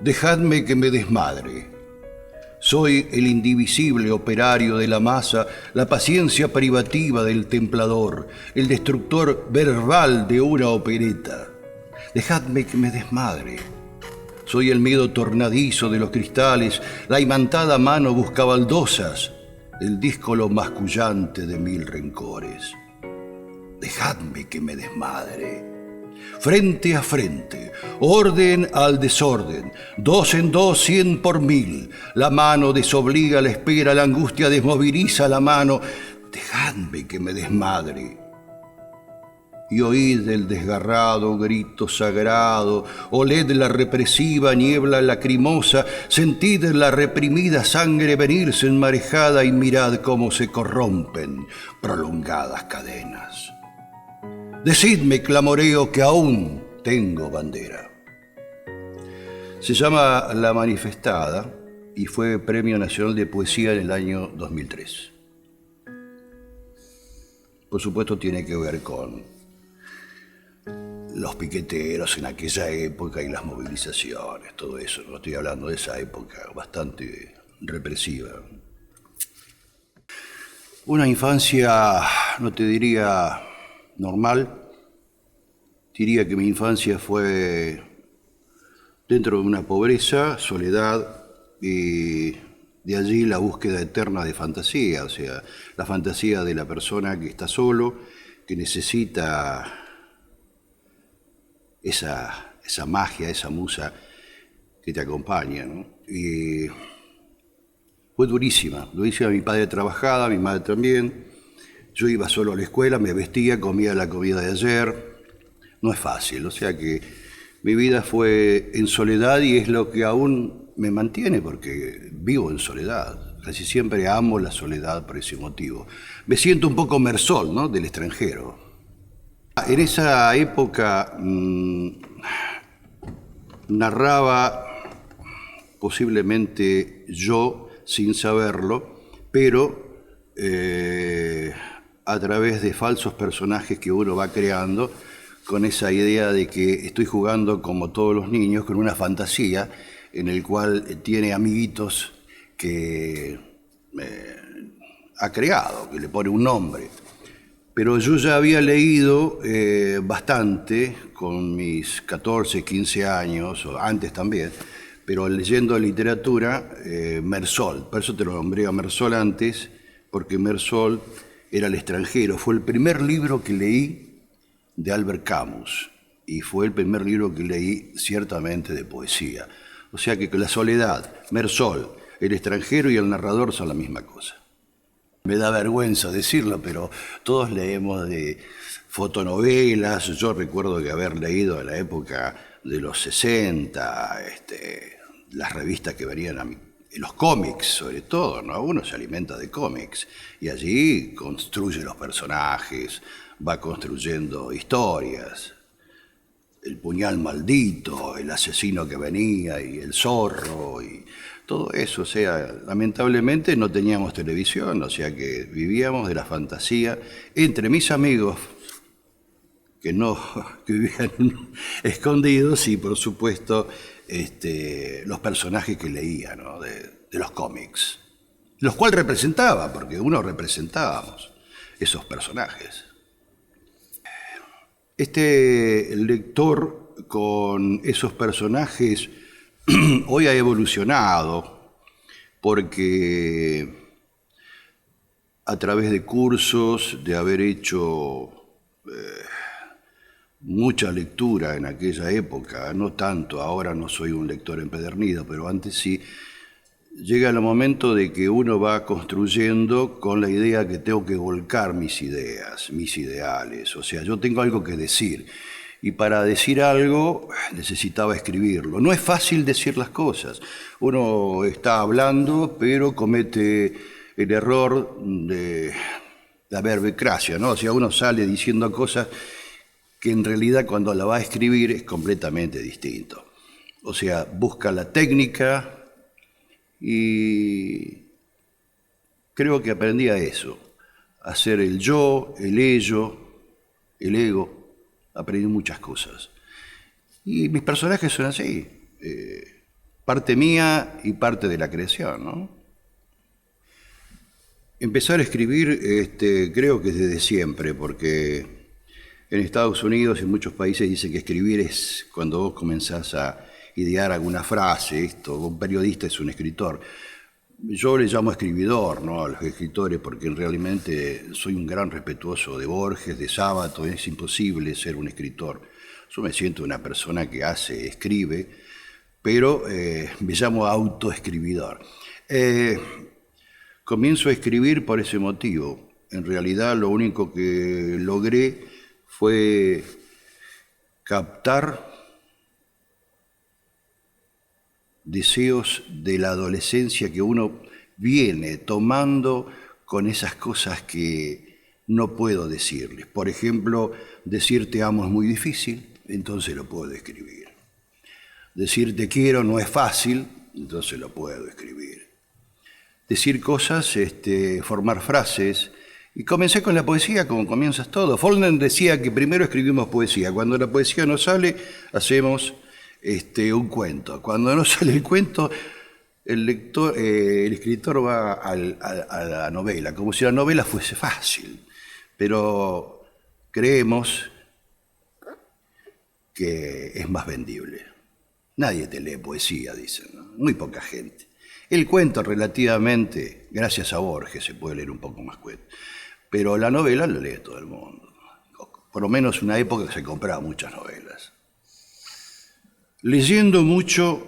Dejadme que me desmadre. Soy el indivisible operario de la masa, la paciencia privativa del templador, el destructor verbal de una opereta. Dejadme que me desmadre. Soy el miedo tornadizo de los cristales, la imantada mano buscabaldosas, el díscolo mascullante de mil rencores. Dejadme que me desmadre. Frente a frente, orden al desorden, dos en dos, 100 por 1000. La mano desobliga la espera, la angustia desmoviliza la mano. Dejadme que me desmadre. Y oíd el desgarrado grito sagrado, oled la represiva niebla lacrimosa, sentid la reprimida sangre venirse enmarejada y mirad cómo se corrompen prolongadas cadenas. Decidme, clamoreo, que aún tengo bandera. Se llama La Manifestada y fue Premio Nacional de Poesía en el año 2003. Por supuesto tiene que ver con los piqueteros en aquella época y las movilizaciones, todo eso. No estoy hablando de esa época bastante represiva. Una infancia, no te diría normal, diría que mi infancia fue dentro de una pobreza, soledad, y de allí la búsqueda eterna de fantasía, o sea, la fantasía de la persona que está solo, que necesita esa magia, esa musa que te acompaña, ¿no? Y fue durísima. Mi padre trabajaba, mi madre también. Yo iba solo a la escuela, me vestía, comía la comida de ayer. No es fácil, o sea que mi vida fue en soledad y es lo que aún me mantiene porque vivo en soledad. Casi siempre amo la soledad por ese motivo. Me siento un poco Mersol, ¿no? Del extranjero. En esa época narraba posiblemente yo sin saberlo, pero a través de falsos personajes que uno va creando, con esa idea de que estoy jugando como todos los niños, con una fantasía en el cual tiene amiguitos que ha creado, que le pone un nombre. Pero yo ya había leído bastante con mis 14, 15 años, o antes también, pero leyendo literatura, Mersol. Por eso te lo nombré a Mersol antes, porque Mersol era el extranjero. Fue el primer libro que leí de Albert Camus y fue el primer libro que leí ciertamente de poesía. O sea que la soledad, Mersol, el extranjero y el narrador son la misma cosa. Me da vergüenza decirlo, pero todos leemos de fotonovelas. Yo recuerdo que haber leído en la época de los 60, las revistas que venían los cómics sobre todo, ¿no? Uno se alimenta de cómics y allí construye los personajes, va construyendo historias. El puñal maldito, el asesino que venía y el zorro y todo eso. O sea, lamentablemente no teníamos televisión, o sea que vivíamos de la fantasía entre mis amigos que vivían escondidos y por supuesto los personajes que leía, ¿no? de los cómics, los cuales representaba, porque uno representábamos esos personajes. Este lector con esos personajes hoy ha evolucionado porque a través de cursos, de haber hecho mucha lectura en aquella época, no tanto, ahora no soy un lector empedernido, pero antes sí, llega el momento de que uno va construyendo con la idea que tengo que volcar mis ideas, mis ideales. O sea, yo tengo algo que decir. Y para decir algo necesitaba escribirlo. No es fácil decir las cosas. Uno está hablando, pero comete el error de la verbicracia, ¿no? O sea, uno sale diciendo cosas que en realidad cuando la va a escribir es completamente distinto. O sea, busca la técnica. Y creo que aprendí a eso, a ser el yo, el ello, el ego. Aprendí muchas cosas. Y mis personajes son así. parte mía y parte de la creación, ¿no? Empezar a escribir creo que es desde siempre, porque en Estados Unidos y en muchos países dicen que escribir es cuando vos comenzás a idear alguna frase, un periodista es un escritor. Yo le llamo escribidor, ¿no?, a los escritores, porque realmente soy un gran respetuoso de Borges, de Sábato, es imposible ser un escritor. Yo me siento una persona que hace, escribe, pero me llamo autoescribidor. Comienzo a escribir por ese motivo. En realidad lo único que logré fue captar deseos de la adolescencia que uno viene tomando con esas cosas que no puedo decirles. Por ejemplo, decir te amo es muy difícil, entonces lo puedo escribir. Decir te quiero no es fácil, entonces lo puedo escribir. Decir cosas, formar frases. Y comencé con la poesía, como comienzas todo. Faulkner decía que primero escribimos poesía. Cuando la poesía no sale, hacemos un cuento. Cuando no sale el cuento, el escritor va a la novela, como si la novela fuese fácil. Pero creemos que es más vendible. Nadie te lee poesía, dicen, ¿no? Muy poca gente. El cuento relativamente, gracias a Borges, se puede leer un poco más cuento. Pero la novela lo lee todo el mundo. Por lo menos en una época que se compraba muchas novelas. Leyendo mucho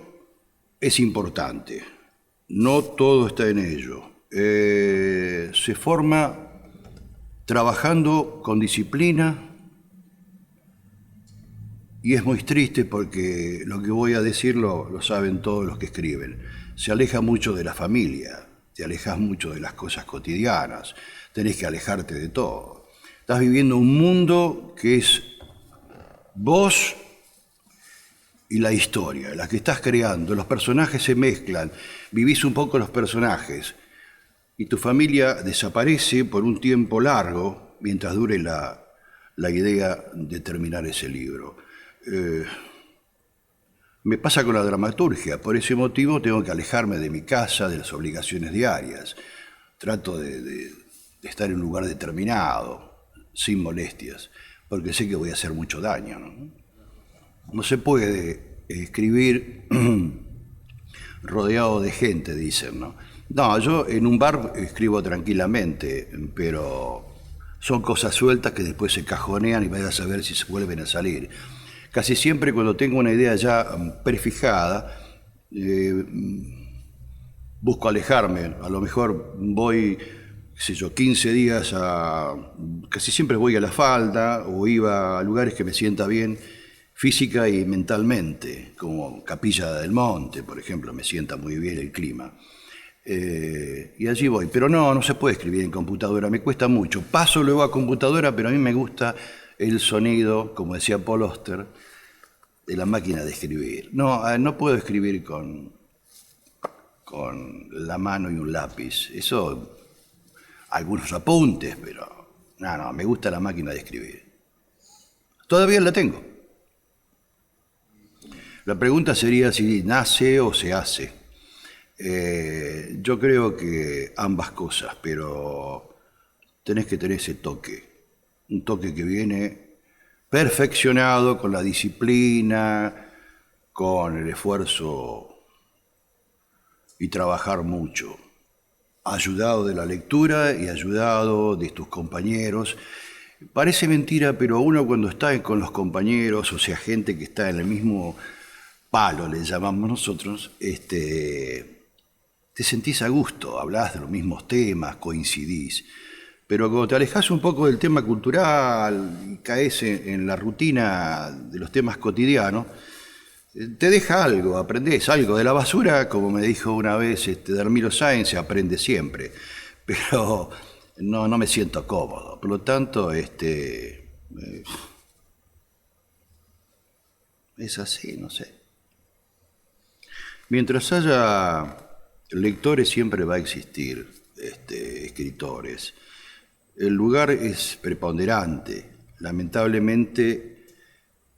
es importante. No todo está en ello. Se forma trabajando con disciplina y es muy triste porque lo que voy a decir lo saben todos los que escriben. Se aleja mucho de la familia, te alejas mucho de las cosas cotidianas, tenés que alejarte de todo. Estás viviendo un mundo que es vos y la historia, la que estás creando. Los personajes se mezclan, vivís un poco los personajes y tu familia desaparece por un tiempo largo mientras dure la idea de terminar ese libro. Me pasa con la dramaturgia, por ese motivo tengo que alejarme de mi casa, de las obligaciones diarias. Trato de estar en un lugar determinado, sin molestias, porque sé que voy a hacer mucho daño, ¿no? No se puede escribir rodeado de gente, dicen, ¿no? No, yo en un bar escribo tranquilamente, pero son cosas sueltas que después se cajonean y vaya a saber si se vuelven a salir. Casi siempre cuando tengo una idea ya prefijada, busco alejarme. A lo mejor voy, qué sé yo, 15 días casi siempre voy a la falda o iba a lugares que me sienta bien física y mentalmente, como Capilla del Monte, por ejemplo, me sienta muy bien el clima. Y allí voy. Pero no se puede escribir en computadora, me cuesta mucho. Paso luego a computadora, pero a mí me gusta el sonido, como decía Paul Auster, de la máquina de escribir. No puedo escribir con la mano y un lápiz. Eso, algunos apuntes, pero no, me gusta la máquina de escribir. Todavía la tengo. La pregunta sería si nace o se hace. Yo creo que ambas cosas, pero tenés que tener ese toque. Un toque que viene perfeccionado con la disciplina, con el esfuerzo y trabajar mucho, ayudado de la lectura y ayudado de tus compañeros. Parece mentira, pero uno cuando está con los compañeros, o sea, gente que está en el mismo palo, le llamamos nosotros, te sentís a gusto, hablás de los mismos temas, coincidís. Pero cuando te alejás un poco del tema cultural y caes en la rutina de los temas cotidianos, te deja algo, aprendés algo. De la basura, como me dijo una vez Dermiro Sáenz, se aprende siempre. Pero no me siento cómodo. Por lo tanto, es así, no sé. Mientras haya lectores, siempre va a existir escritores. El lugar es preponderante. Lamentablemente,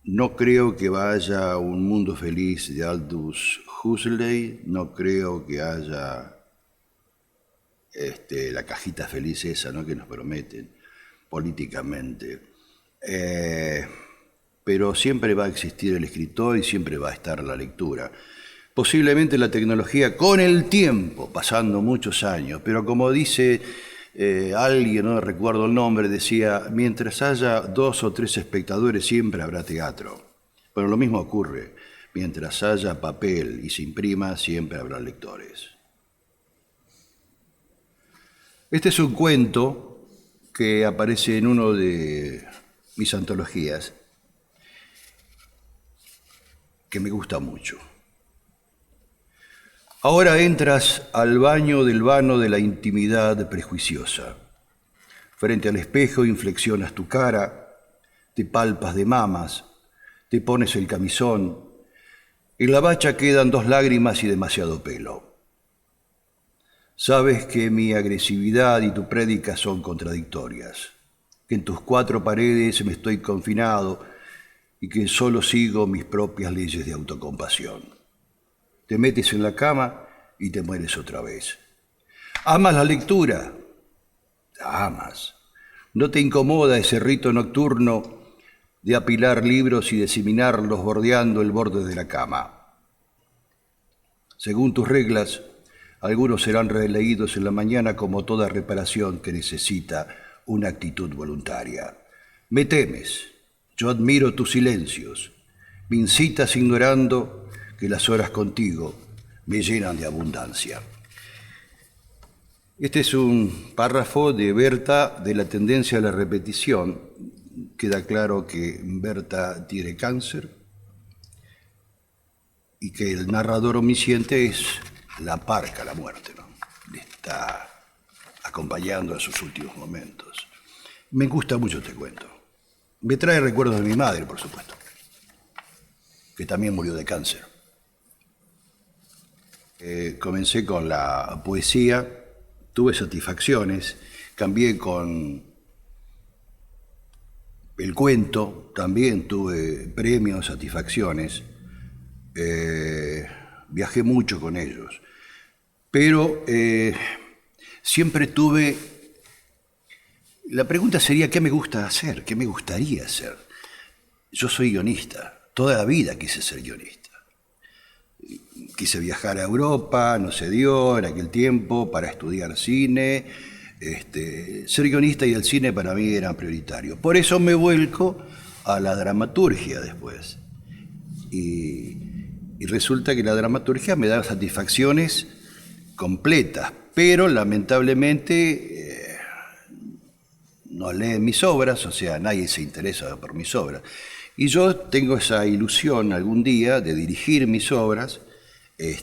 No creo que vaya un mundo feliz de Aldous Huxley, no creo que haya la cajita feliz esa, ¿no?, que nos prometen políticamente. Pero siempre va a existir el escritor y siempre va a estar la lectura. Posiblemente la tecnología con el tiempo, pasando muchos años, pero como dice alguien, no recuerdo el nombre, decía, mientras haya 2 o 3 espectadores siempre habrá teatro. Pero lo mismo ocurre, mientras haya papel y se imprima siempre habrá lectores. Este es un cuento que aparece en una de mis antologías, que me gusta mucho. Ahora entras al baño del vano de la intimidad prejuiciosa. Frente al espejo inflexionas tu cara, te palpas de mamas, te pones el camisón. En la bacha quedan 2 lágrimas y demasiado pelo. Sabes que mi agresividad y tu prédica son contradictorias, que en tus 4 paredes me estoy confinado y que solo sigo mis propias leyes de autocompasión. Te metes en la cama y te mueres otra vez. ¿Amas la lectura? La amas. ¿No te incomoda ese rito nocturno de apilar libros y diseminarlos bordeando el borde de la cama? Según tus reglas, algunos serán releídos en la mañana como toda reparación que necesita una actitud voluntaria. Me temes, yo admiro tus silencios, me incitas ignorando que las horas contigo me llenan de abundancia. Este es un párrafo de Berta de la tendencia a la repetición. Queda claro que Berta tiene cáncer y que el narrador omnisciente es la parca, la muerte, ¿no? Le está acompañando en sus últimos momentos. Me gusta mucho este cuento. Me trae recuerdos de mi madre, por supuesto, que también murió de cáncer. Comencé con la poesía, tuve satisfacciones, cambié con el cuento, también tuve premios, satisfacciones, viajé mucho con ellos, pero siempre tuve, la pregunta sería, ¿qué me gusta hacer? ¿Qué me gustaría hacer? Yo soy guionista, toda la vida quise ser guionista. Quise viajar a Europa, no se dio en aquel tiempo, para estudiar cine. Ser guionista y el cine para mí eran prioritarios. Por eso me vuelco a la dramaturgia después. Y resulta que la dramaturgia me da satisfacciones completas, pero lamentablemente no leen mis obras, o sea, nadie se interesa por mis obras. Y yo tengo esa ilusión algún día de dirigir mis obras, y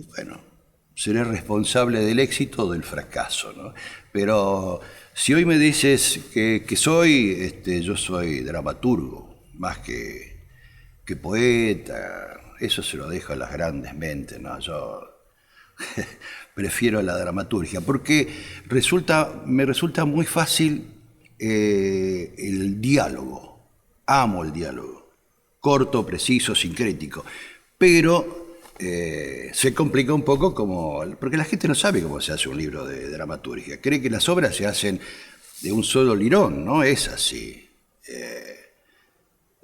bueno, seré responsable del éxito o del fracaso, ¿no? Pero si hoy me dices que soy, yo soy dramaturgo, más que poeta, eso se lo dejo a las grandes mentes, ¿no? Yo prefiero la dramaturgia, porque me resulta muy fácil el diálogo, amo el diálogo. Corto, preciso, sincrético, pero se complica un poco porque la gente no sabe cómo se hace un libro de dramaturgia, cree que las obras se hacen de un solo lirón, no es así.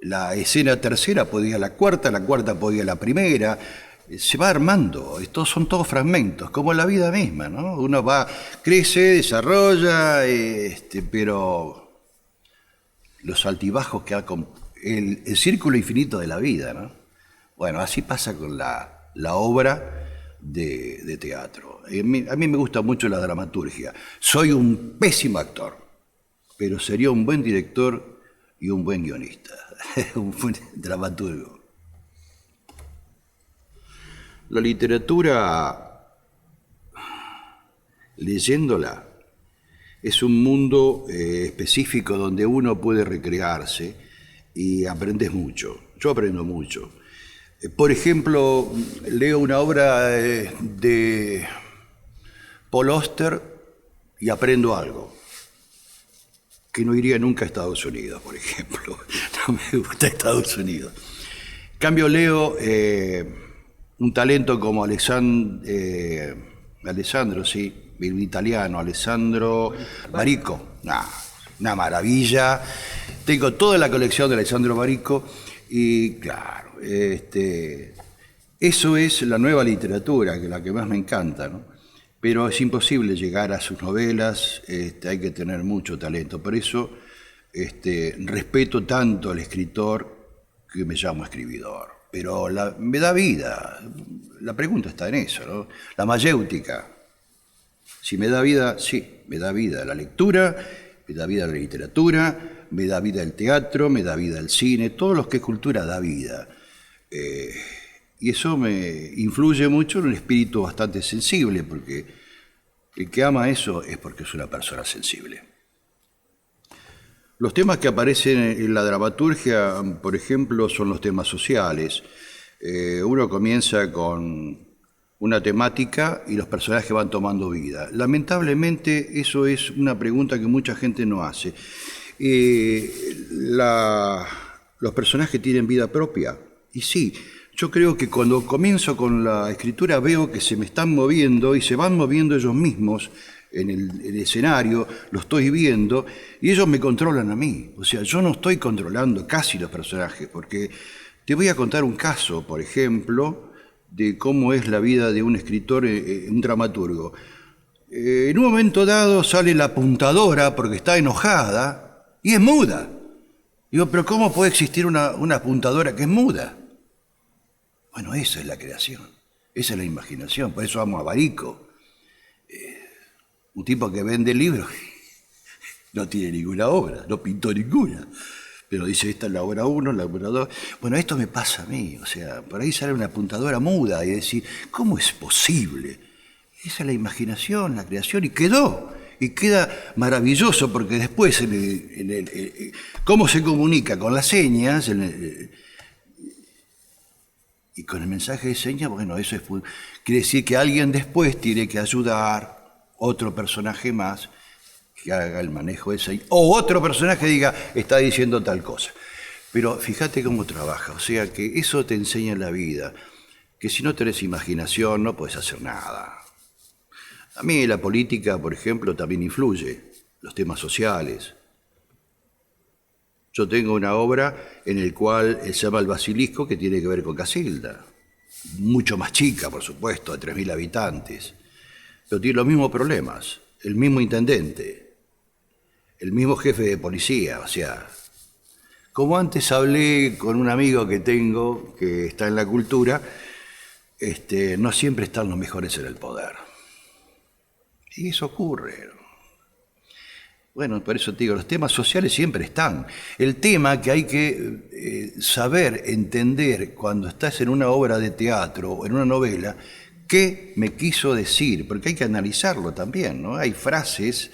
La escena tercera podía la cuarta podía la primera, se va armando, estos son todos fragmentos, como la vida misma, ¿no? Uno crece, desarrolla, pero los altibajos que el círculo infinito de la vida, ¿no? Bueno, así pasa con la obra de teatro. A mí me gusta mucho la dramaturgia. Soy un pésimo actor, pero sería un buen director y un buen guionista, un buen dramaturgo. La literatura, leyéndola, es un mundo específico donde uno puede recrearse y aprendes mucho. Yo aprendo mucho. Por ejemplo, leo una obra de Paul Auster y aprendo algo. que no iría nunca a Estados Unidos, por ejemplo. No me gusta Estados Unidos. En cambio, leo un talento como Alessandro, sí, el italiano, Alessandro Barico. Una maravilla. Tengo toda la colección de Alessandro Barico y, claro, eso es la nueva literatura, que es la que más me encanta, ¿no? Pero es imposible llegar a sus novelas, hay que tener mucho talento. Por eso respeto tanto al escritor que me llamo escribidor. Pero me da vida. La pregunta está en eso, ¿no? La mayéutica. Si me da vida, sí, me da vida la lectura, me da vida la literatura, me da vida el teatro, me da vida el cine. Todo lo que es cultura da vida. Y eso me influye mucho en un espíritu bastante sensible, porque el que ama eso es porque es una persona sensible. Los temas que aparecen en la dramaturgia, por ejemplo, son los temas sociales. Uno comienza con una temática y los personajes van tomando vida. Lamentablemente, eso es una pregunta que mucha gente no hace. ¿Los personajes tienen vida propia? Y sí. Yo creo que cuando comienzo con la escritura veo que se me están moviendo y se van moviendo ellos mismos en el escenario, lo estoy viendo y ellos me controlan a mí. O sea, yo no estoy controlando casi los personajes, porque te voy a contar un caso, por ejemplo, de cómo es la vida de un escritor, un dramaturgo. En un momento dado sale la apuntadora porque está enojada y es muda. Digo, pero ¿cómo puede existir una apuntadora que es muda? Bueno, esa es la creación, esa es la imaginación, por eso amo a Barico. Un tipo que vende libros, no tiene ninguna obra, no pintó ninguna, pero dice, esta es la obra 1, la obra 2. Bueno, esto me pasa a mí, o sea, por ahí sale una apuntadora muda y decir, ¿cómo es posible? Esa es la imaginación, la creación, y queda maravilloso, porque después, cómo se comunica con las señas, y con el mensaje de señas, bueno, eso quiere decir que alguien después tiene que ayudar, otro personaje más, que haga el manejo de señas, o otro personaje diga, está diciendo tal cosa. Pero fíjate cómo trabaja, o sea que eso te enseña la vida, que si no tenés imaginación no podés hacer nada. A mí la política, por ejemplo, también influye, los temas sociales. Yo tengo una obra en la cual se llama El Basilisco, que tiene que ver con Casilda. Mucho más chica, por supuesto, de 3.000 habitantes. Pero tiene los mismos problemas. El mismo intendente, el mismo jefe de policía. O sea, como antes hablé con un amigo que tengo, que está en la cultura, no siempre están los mejores en el poder. Y eso ocurre, ¿no? Bueno, por eso te digo, los temas sociales siempre están. El tema que hay que saber, entender cuando estás en una obra de teatro o en una novela, qué me quiso decir, porque hay que analizarlo también, ¿no? Hay frases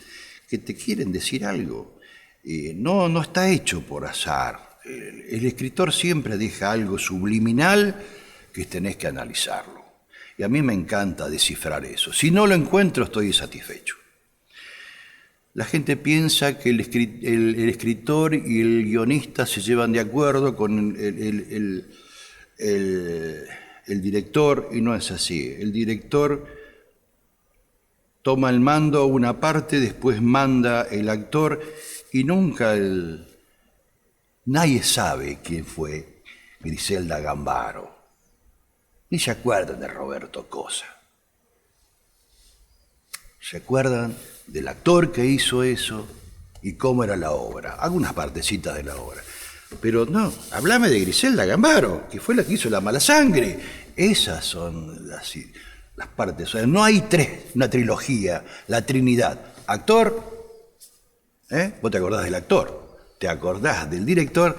que te quieren decir algo. No está hecho por azar. El escritor siempre deja algo subliminal que tenés que analizarlo. Y a mí me encanta descifrar eso. Si no lo encuentro, estoy insatisfecho. La gente piensa que el escritor y el guionista se llevan de acuerdo con el director, y no es así. El director toma el mando una parte, después manda el actor, y nunca nadie sabe quién fue Griselda Gambaro. Ni se acuerdan de Roberto Cosa. ¿Se acuerdan del actor que hizo eso y cómo era la obra? Algunas partecitas de la obra. Pero no, háblame de Griselda Gambaro, que fue la que hizo La Mala Sangre. Esas son las partes. O sea, no hay una trilogía, la Trinidad. Actor, vos te acordás del actor, te acordás del director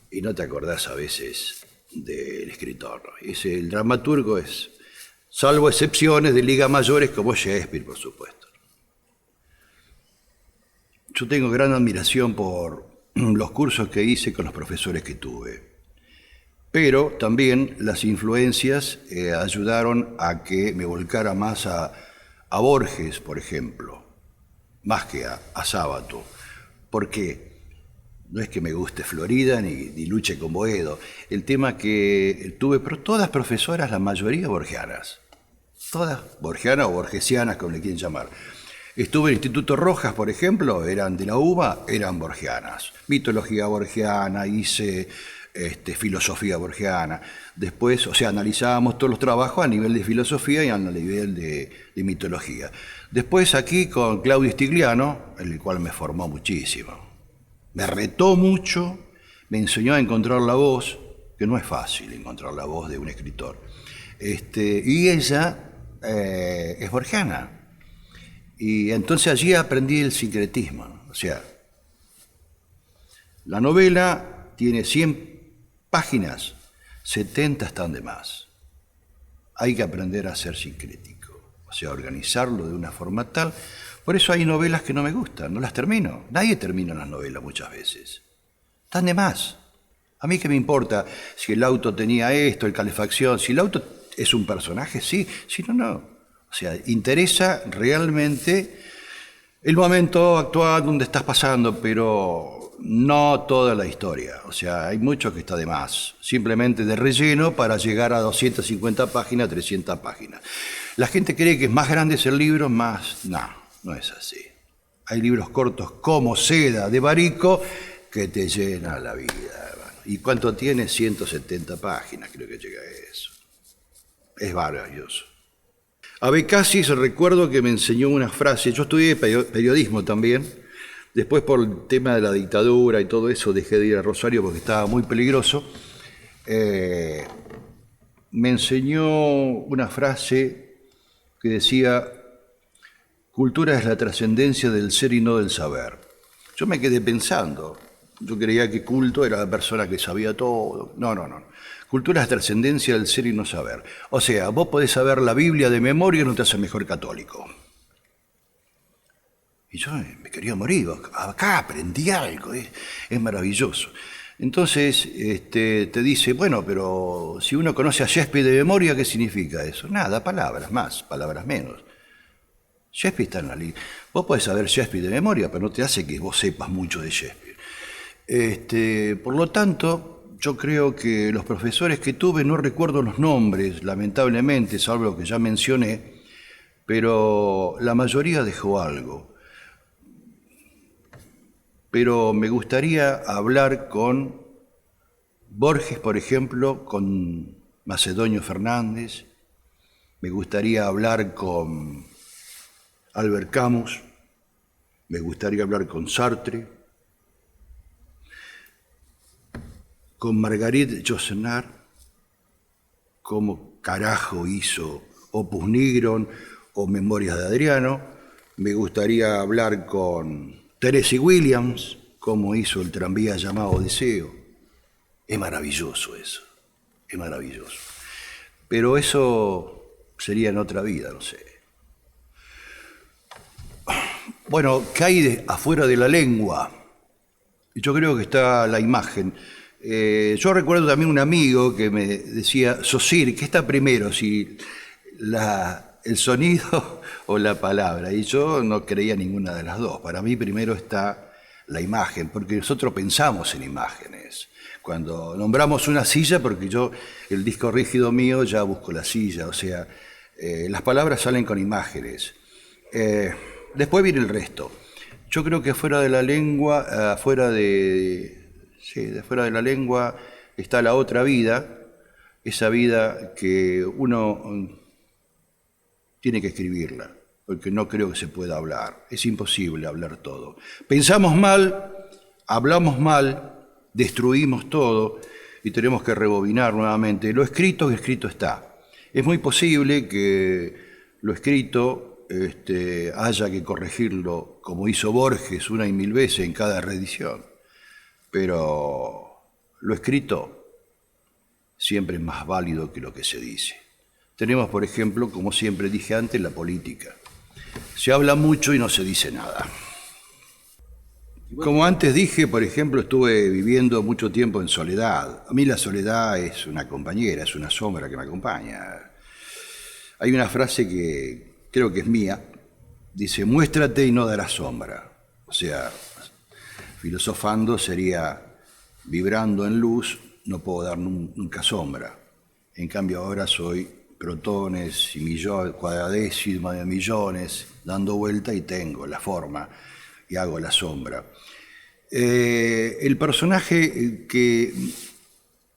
y no te acordás a veces del escritor. El dramaturgo es... salvo excepciones de ligas mayores como Shakespeare, por supuesto. Yo tengo gran admiración por los cursos que hice con los profesores que tuve, pero también las influencias ayudaron a que me volcara más a Borges, por ejemplo. más que a Sábato. ¿Por qué? No es que me guste Florida ni luche con Boedo. El tema que tuve, pero todas profesoras, la mayoría borgianas. Todas borgianas o borgesianas, como le quieren llamar. Estuve en el Instituto Rojas, por ejemplo, eran de la UBA, eran borgianas. Mitología borgiana, hice filosofía borgiana. Después, o sea, analizábamos todos los trabajos a nivel de filosofía y a nivel de mitología. Después aquí con Claudio Stigliano, el cual me formó muchísimo. Me retó mucho, me enseñó a encontrar la voz, que no es fácil encontrar la voz de un escritor. Y ella es borgiana. Y entonces allí aprendí el sincretismo. O sea, la novela tiene 100 páginas, 70 están de más. Hay que aprender a ser sincrético, o sea, organizarlo de una forma tal. Por eso hay novelas que no me gustan, no las termino. Nadie termina las novelas muchas veces. Están de más. A mí qué me importa si el auto tenía esto, el calefacción. Si el auto es un personaje, sí. Si no, no. O sea, interesa realmente el momento actual donde estás pasando, pero no toda la historia. O sea, hay mucho que está de más. Simplemente de relleno para llegar a 250 páginas, 300 páginas. La gente cree que es más grande el libro, más... No es así. Hay libros cortos como Seda de Barico que te llena la vida, hermano. ¿Y cuánto tiene? 170 páginas, creo que llega a eso. Es maravilloso. A Becasis recuerdo que me enseñó una frase. Yo estudié periodismo también. Después, por el tema de la dictadura y todo eso, dejé de ir a Rosario porque estaba muy peligroso. Me enseñó una frase que decía: cultura es la trascendencia del ser y no del saber. Yo me quedé pensando. Yo creía que culto era la persona que sabía todo. No. Cultura es la trascendencia del ser y no saber. O sea, vos podés saber la Biblia de memoria y no te hace mejor católico. Y yo me quería morir. Acá aprendí algo. Es maravilloso. Entonces te dice, bueno, pero si uno conoce a Shakespeare de memoria, ¿qué significa eso? Nada, palabras más, palabras menos. Shakespeare está en la línea. Vos podés saber Shakespeare de memoria, pero no te hace que vos sepas mucho de Shakespeare. Por lo tanto, yo creo que los profesores que tuve, no recuerdo los nombres, lamentablemente, salvo lo que ya mencioné, pero la mayoría dejó algo. Pero me gustaría hablar con Borges, por ejemplo, con Macedonio Fernández, me gustaría hablar con Albert Camus, me gustaría hablar con Sartre, con Marguerite Yourcenar, cómo carajo hizo Opus Nigron o Memorias de Adriano. Me gustaría hablar con Tennessee Williams, cómo hizo el tranvía llamado Odiseo. Es maravilloso eso, es maravilloso. Pero eso sería en otra vida, no sé. Bueno, ¿qué hay afuera de la lengua? Yo creo que está la imagen. Yo recuerdo también un amigo que me decía, Saussure, ¿qué está primero? Si el sonido o la palabra. Y yo no creía ninguna de las dos. Para mí primero está la imagen, porque nosotros pensamos en imágenes. Cuando nombramos una silla, porque yo, el disco rígido mío, ya busco la silla. O sea, las palabras salen con imágenes. Después viene el resto. Yo creo que fuera de la lengua, fuera de la lengua está la otra vida, esa vida que uno tiene que escribirla, porque no creo que se pueda hablar. Es imposible hablar todo. Pensamos mal, hablamos mal, destruimos todo y tenemos que rebobinar nuevamente. Lo escrito está. Es muy posible que lo escrito haya que corregirlo, como hizo Borges una y mil veces en cada reedición. Pero lo escrito siempre es más válido que lo que se dice. Tenemos, por ejemplo, como siempre dije antes, la política. Se habla mucho y no se dice nada. Como antes dije, por ejemplo, estuve viviendo mucho tiempo en soledad. A mí la soledad es una compañera, es una sombra que me acompaña. Hay una frase que creo que es mía, dice, muéstrate y no darás sombra. O sea, filosofando sería, vibrando en luz, no puedo dar nunca sombra. En cambio ahora soy protones y millones, cuadradécimas de millones, dando vuelta y tengo la forma y hago la sombra. El personaje que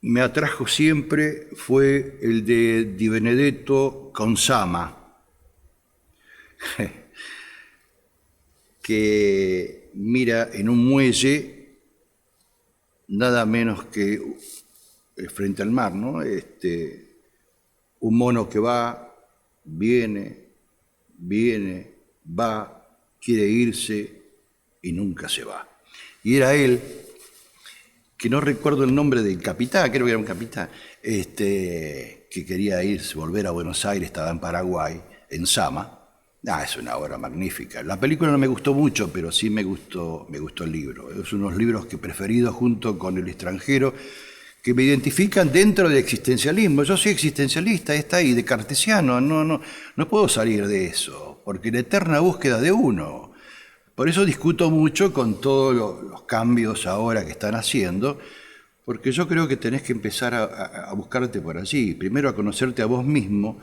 me atrajo siempre fue el de Di Benedetto Consama, que mira en un muelle nada menos que frente al mar, ¿no? Un mono que va, viene, va, quiere irse y nunca se va. Y era él, que no recuerdo el nombre del capitán, creo que era un capitán, que quería irse, volver a Buenos Aires, estaba en Paraguay, en Sama. Es una obra magnífica. La película no me gustó mucho, pero sí me gustó el libro. Es uno de los libros que he preferido junto con El extranjero, que me identifican dentro del existencialismo. Yo soy existencialista, está ahí, de cartesiano, no puedo salir de eso, porque la eterna búsqueda de uno. Por eso discuto mucho con todos los cambios ahora que están haciendo, porque yo creo que tenés que empezar a buscarte por allí, primero a conocerte a vos mismo,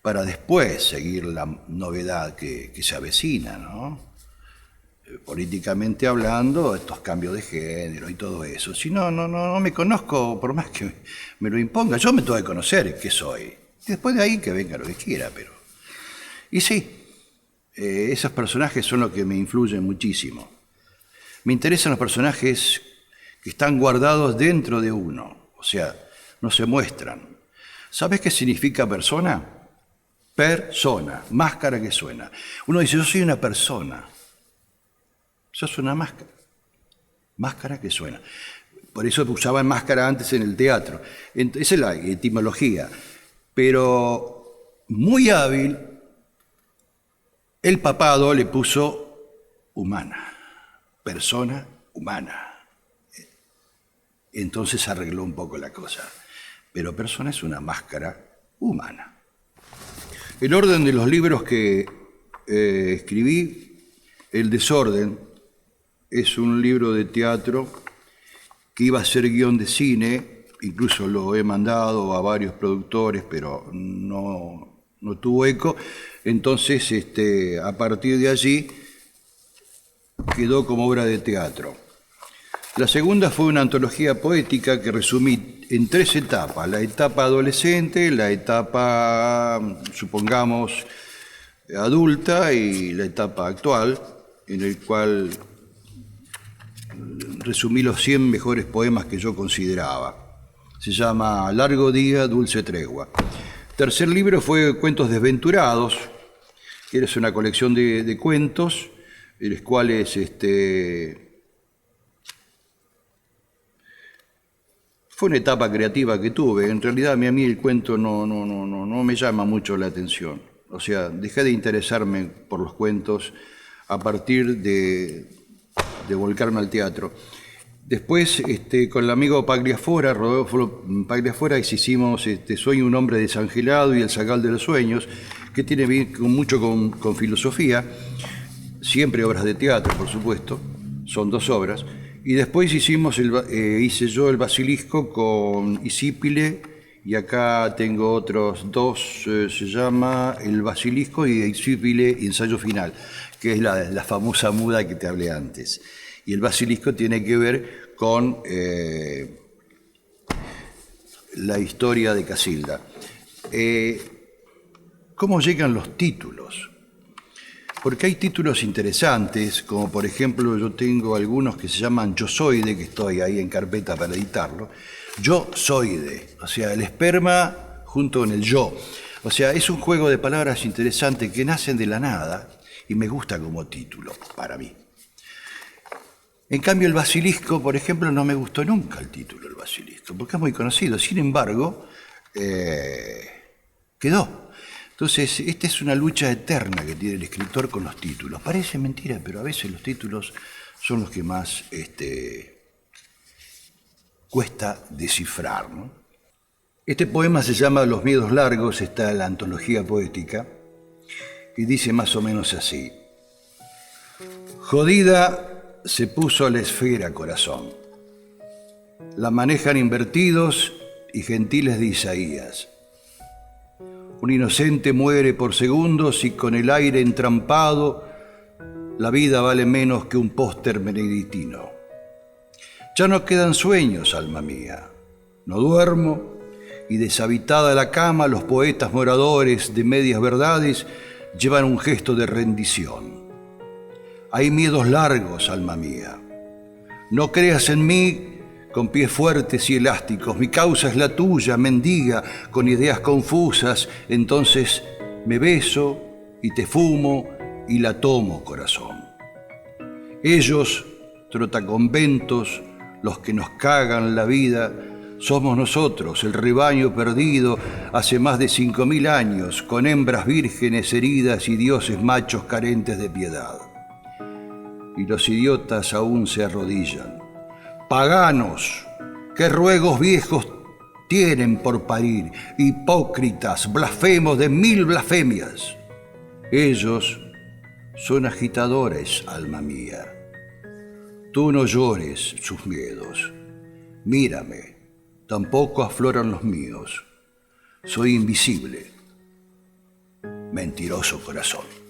para después seguir la novedad que se avecina, ¿no? Políticamente hablando, estos cambios de género y todo eso. Si no me conozco, por más que me lo imponga, yo me tengo que conocer qué soy. Después de ahí que venga lo que quiera, pero... Y sí, esos personajes son los que me influyen muchísimo. Me interesan los personajes que están guardados dentro de uno, o sea, no se muestran. ¿Sabes qué significa persona? Persona, máscara que suena. Uno dice, yo soy una persona. Sos una máscara. Máscara que suena. Por eso usaban máscara antes en el teatro. Esa es la etimología. Pero muy hábil, el papado le puso humana. Persona humana. Entonces arregló un poco la cosa. Pero persona es una máscara humana. El orden de los libros que escribí, El desorden, es un libro de teatro que iba a ser guión de cine, incluso lo he mandado a varios productores, pero no tuvo eco. Entonces, a partir de allí, quedó como obra de teatro. La segunda fue una antología poética que resumí en 3 etapas: la etapa adolescente, la etapa, supongamos, adulta y la etapa actual, en el cual resumí los 100 mejores poemas que yo consideraba. Se llama Largo día, dulce tregua. Tercer libro fue Cuentos desventurados, que es una colección de cuentos, en los cuales fue una etapa creativa que tuve. En realidad a mí el cuento no me llama mucho la atención. O sea, dejé de interesarme por los cuentos a partir de volcarme al teatro. Después, con el amigo Pagliafora, Rodolfo Pagliafora, hicimos Soy un hombre desangelado y El zagal de los sueños, que tiene mucho con filosofía, siempre obras de teatro, por supuesto, son 2 obras. Y después hice yo El basilisco con Isípile, y acá tengo otros 2, se llama El basilisco y Isípile, ensayo final, que es la famosa muda que te hablé antes. Y el basilisco tiene que ver con la historia de Casilda. ¿Cómo llegan los títulos? Porque hay títulos interesantes, como por ejemplo yo tengo algunos que se llaman Yo soy de, que estoy ahí en carpeta para editarlo. Yo soy de, o sea, el esperma junto con el yo. O sea, es un juego de palabras interesante que nacen de la nada y me gusta como título para mí. En cambio, el basilisco, por ejemplo, no me gustó nunca el título, el basilisco, porque es muy conocido. Sin embargo, quedó. Entonces, esta es una lucha eterna que tiene el escritor con los títulos. Parece mentira, pero a veces los títulos son los que más cuesta descifrar, ¿no? Este poema se llama Los miedos largos, está en la antología poética, y dice más o menos así. Jodida se puso la esfera, corazón. La manejan invertidos y gentiles de Isaías. Un inocente muere por segundos y con el aire entrampado, la vida vale menos que un póster benedictino. Ya no quedan sueños, alma mía. No duermo y deshabitada la cama, los poetas moradores de medias verdades llevan un gesto de rendición. Hay miedos largos, alma mía. No creas en mí con pies fuertes y elásticos. Mi causa es la tuya, mendiga, con ideas confusas. Entonces me beso y te fumo y la tomo, corazón. Ellos, trotaconventos, los que nos cagan la vida, somos nosotros, el rebaño perdido hace más de 5000 años, con hembras vírgenes heridas y dioses machos carentes de piedad. Y los idiotas aún se arrodillan. Paganos, ¿qué ruegos viejos tienen por parir? Hipócritas, blasfemos de 1000 blasfemias. Ellos son agitadores, alma mía. Tú no llores sus miedos. Mírame, tampoco afloran los míos. Soy invisible. Mentiroso corazón.